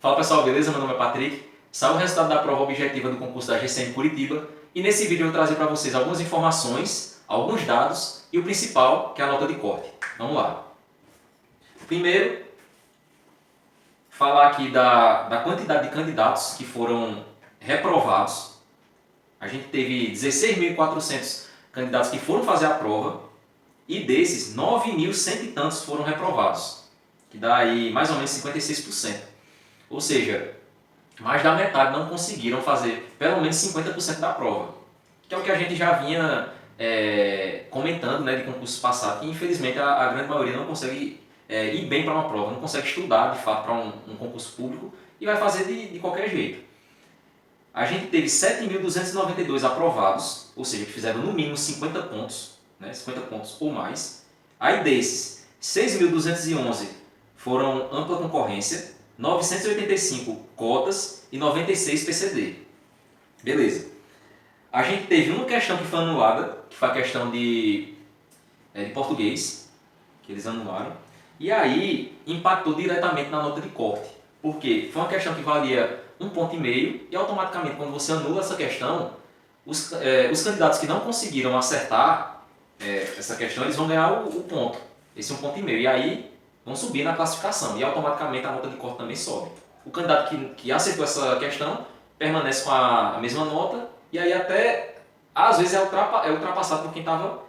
Fala pessoal, beleza? Meu nome é Patrick. Saiu o resultado da prova objetiva do concurso da GCM Curitiba e nesse vídeo eu vou trazer para vocês algumas informações, alguns dados e o principal, que é a nota de corte. Vamos lá. Primeiro, falar aqui da quantidade de candidatos que foram reprovados. A gente teve 16.400 candidatos que foram fazer a prova e desses 9.100 e tantos foram reprovados, que dá aí mais ou menos 56%. Ou seja, mais da metade não conseguiram fazer pelo menos 50% da prova, que é o que a gente já vinha comentando, né, de concursos passados, que infelizmente a grande maioria não consegue ir bem para uma prova, não consegue estudar de fato para um concurso público e vai fazer de qualquer jeito. A gente teve 7.292 aprovados, ou seja, que fizeram no mínimo 50 pontos, né, 50 pontos ou mais. Aí desses, 6.211 foram ampla concorrência, 985 cotas e 96 PCD. Beleza. A gente teve uma questão que foi anulada, que foi a questão de português, que eles anularam. E aí impactou diretamente na nota de corte. Porque foi uma questão que valia 1,5 ponto e automaticamente quando você anula essa questão, os candidatos que não conseguiram acertar essa questão, eles vão ganhar o ponto, esse 1,5 ponto. E aí vão subir na classificação e automaticamente a nota de corte também sobe. O candidato que acertou essa questão permanece com a mesma nota e aí até às vezes é ultrapassado por quem estava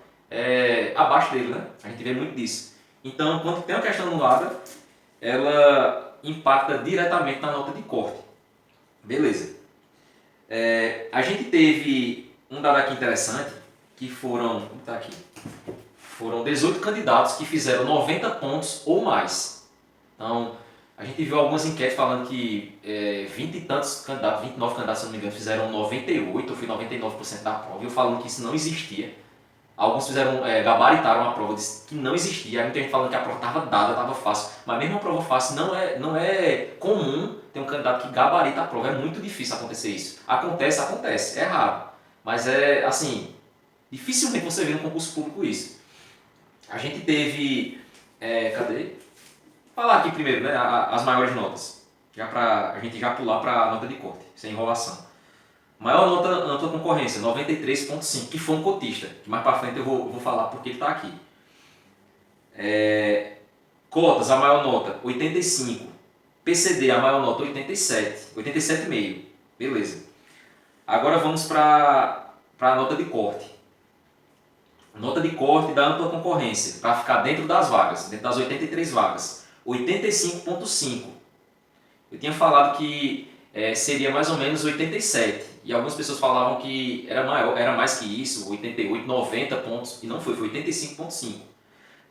abaixo dele, né? A gente vê muito disso. Então, quando tem uma questão anulada, ela impacta diretamente na nota de corte. Beleza. A gente teve um dado aqui interessante, que foram 18 candidatos que fizeram 90 pontos ou mais. Então, a gente viu algumas enquetes falando que 20 e tantos candidatos, 29 candidatos, se não me engano, fizeram 98 ou foi 99% da prova. E eu falando que isso não existia. Alguns gabaritaram a prova, disse que não existia. Aí muita gente falando que a prova estava dada, estava fácil. Mas mesmo a prova fácil não é comum ter um candidato que gabarita a prova. É muito difícil acontecer isso. Acontece. É raro. Mas dificilmente você vê no concurso público isso. A gente teve... cadê? Falar aqui primeiro, né, as maiores notas. Já pra a gente já pular para a nota de corte, sem enrolação. Maior nota ampla concorrência, 93,5, que foi um cotista. Que mais para frente eu vou falar porque ele está aqui. Cotas, a maior nota, 85. PCD, a maior nota, 87. 87,5. Beleza. Agora vamos para a nota de corte. Nota de corte da ampla concorrência, para ficar dentro das vagas, dentro das 83 vagas. 85,5. Eu tinha falado que seria mais ou menos 87. E algumas pessoas falavam que era mais que isso, 88, 90 pontos. E não foi 85,5.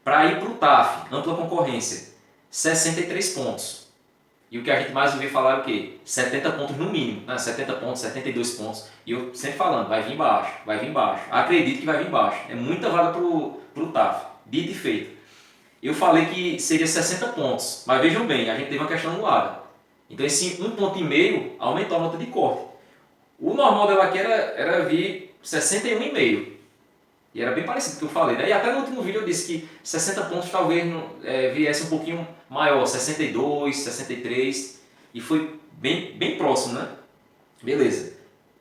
Para ir para o TAF, ampla concorrência, 63 pontos. E o que a gente mais ouviu falar é o quê? 70 pontos no mínimo, né? 70 pontos, 72 pontos. E eu sempre falando, vai vir baixo. Acredito que vai vir baixo. É muita vaga para o TAF, dito e feito. Eu falei que seria 60 pontos, mas vejam bem, a gente teve uma questão anulada. Então esse 1,5 ponto aumentou a nota de corte. O normal dela aqui era vir 61,5. E era bem parecido com o que eu falei, né? E até no último vídeo eu disse que 60 pontos talvez viesse um pouquinho maior, 62, 63. E foi bem próximo, né? Beleza.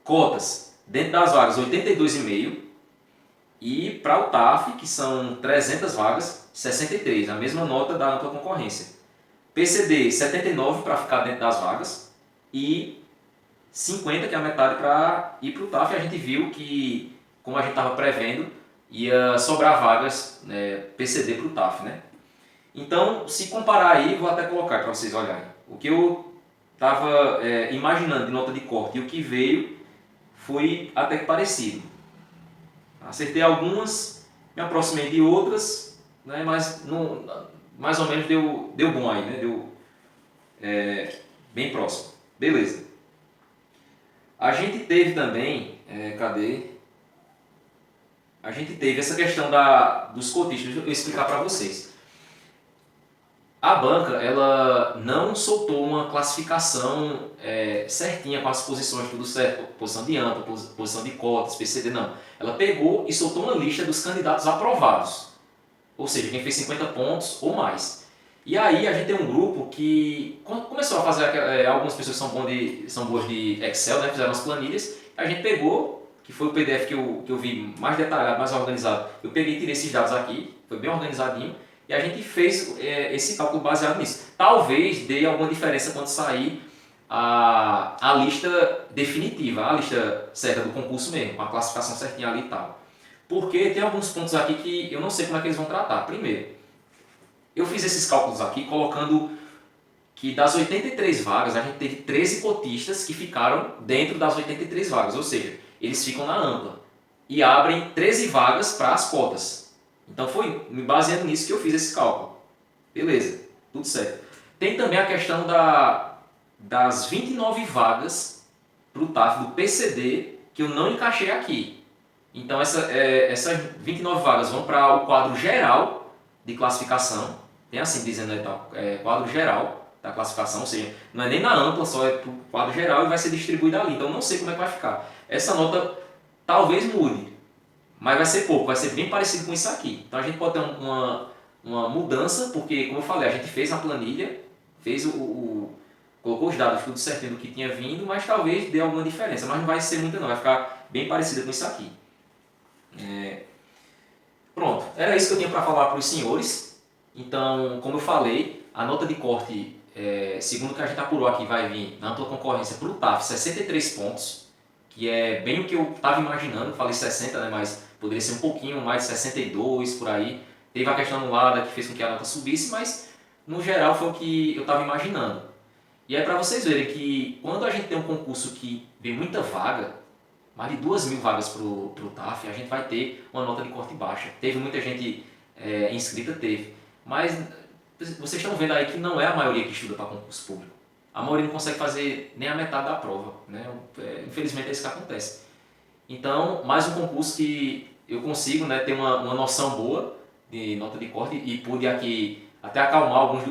Cotas, dentro das vagas, 82,5. E para o TAF, que são 300 vagas, 63, a mesma nota da ampla concorrência. PCD, 79 para ficar dentro das vagas e 50, que é a metade, para ir para o TAF. E a gente viu que, como a gente estava prevendo, ia sobrar vagas PCD para o TAF, né? Então, se comparar aí, vou até colocar para vocês olharem. O que eu estava imaginando de nota de corte e o que veio foi até que parecido. Acertei algumas, me aproximei de outras, né, mas mais ou menos deu bom aí, né? Deu bem próximo. Beleza. A gente teve também, A gente teve essa questão dos cotistas, deixa eu explicar para vocês. A banca, ela não soltou uma classificação certinha com as posições, tudo certo, posição de ampla, posição de cotas, PCD, não. Ela pegou e soltou uma lista dos candidatos aprovados, ou seja, quem fez 50 pontos ou mais. E aí a gente tem um grupo que começou a fazer, algumas pessoas são boas de Excel, né, fizeram as planilhas, a gente pegou, que foi o PDF que eu vi mais detalhado, mais organizado, eu peguei e tirei esses dados aqui, foi bem organizadinho, e a gente fez esse cálculo baseado nisso. Talvez dê alguma diferença quando sair a lista definitiva, a lista certa do concurso mesmo, com a classificação certinha ali e tal. Porque tem alguns pontos aqui que eu não sei como é que eles vão tratar. Primeiro, eu fiz esses cálculos aqui colocando que das 83 vagas, a gente teve 13 cotistas que ficaram dentro das 83 vagas, ou seja, eles ficam na ampla e abrem 13 vagas para as cotas. Então foi me baseando nisso que eu fiz esse cálculo. Beleza, tudo certo. Tem também a questão das 29 vagas para o TAF do PCD que eu não encaixei aqui. Então essas 29 vagas vão para o quadro geral de classificação, tem assim dizendo aí, tá? Quadro geral da classificação, ou seja, não é nem na ampla, só é para o quadro geral e vai ser distribuído ali. Então não sei como é que vai ficar. Essa nota talvez mude, mas vai ser pouco, vai ser bem parecido com isso aqui. Então a gente pode ter uma mudança, porque como eu falei, a gente fez a planilha, fez colocou os dados tudo certinho do que tinha vindo, mas talvez dê alguma diferença, mas não vai ser muita não, vai ficar bem parecida com isso aqui. Pronto, era isso que eu tinha para falar para os senhores. Então, como eu falei, a nota de corte, segundo o que a gente apurou aqui, vai vir na ampla concorrência para o TAF 63 pontos, que é bem o que eu estava imaginando, falei 60, né, mas poderia ser um pouquinho mais de 62 por aí. Teve a questão anulada que fez com que a nota subisse, mas no geral foi o que eu estava imaginando. E é para vocês verem que quando a gente tem um concurso que vem muita vaga, mais de 2.000 vagas para o TAF, a gente vai ter uma nota de corte baixa. Teve muita gente inscrita, teve. Mas vocês estão vendo aí que não é a maioria que estuda para concurso público. A maioria não consegue fazer nem a metade da prova, né? Infelizmente é isso que acontece. Então, mais um concurso que eu consigo, né, ter uma noção boa de nota de corte e pude aqui até acalmar alguns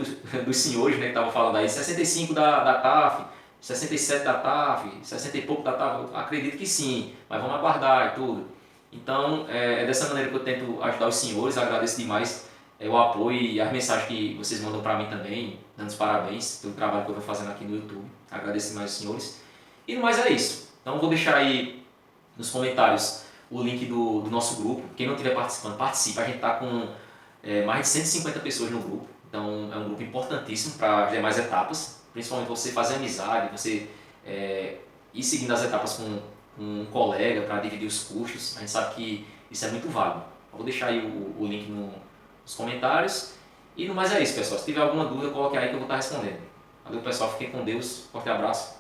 dos senhores, né, que estavam falando aí, 65 da TAF, 67 da TAF, 60 e pouco da TAF, eu acredito que sim, mas vamos aguardar e tudo. Então, é dessa maneira que eu tento ajudar os senhores, agradeço demais o apoio e as mensagens que vocês mandam para mim também, dando os parabéns pelo trabalho que eu estou fazendo aqui no YouTube. Agradeço demais os senhores. E no mais é isso. Então, vou deixar aí nos comentários o link do nosso grupo. Quem não estiver participando, participe. A gente está com mais de 150 pessoas no grupo. Então, é um grupo importantíssimo para as demais etapas. Principalmente você fazer amizade, você ir seguindo as etapas com um colega para dividir os custos. A gente sabe que isso é muito válido. Eu vou deixar aí o link nos comentários. E no mais é isso, pessoal. Se tiver alguma dúvida, coloque aí que eu vou estar respondendo. Valeu, pessoal. Fiquem com Deus. Forte abraço.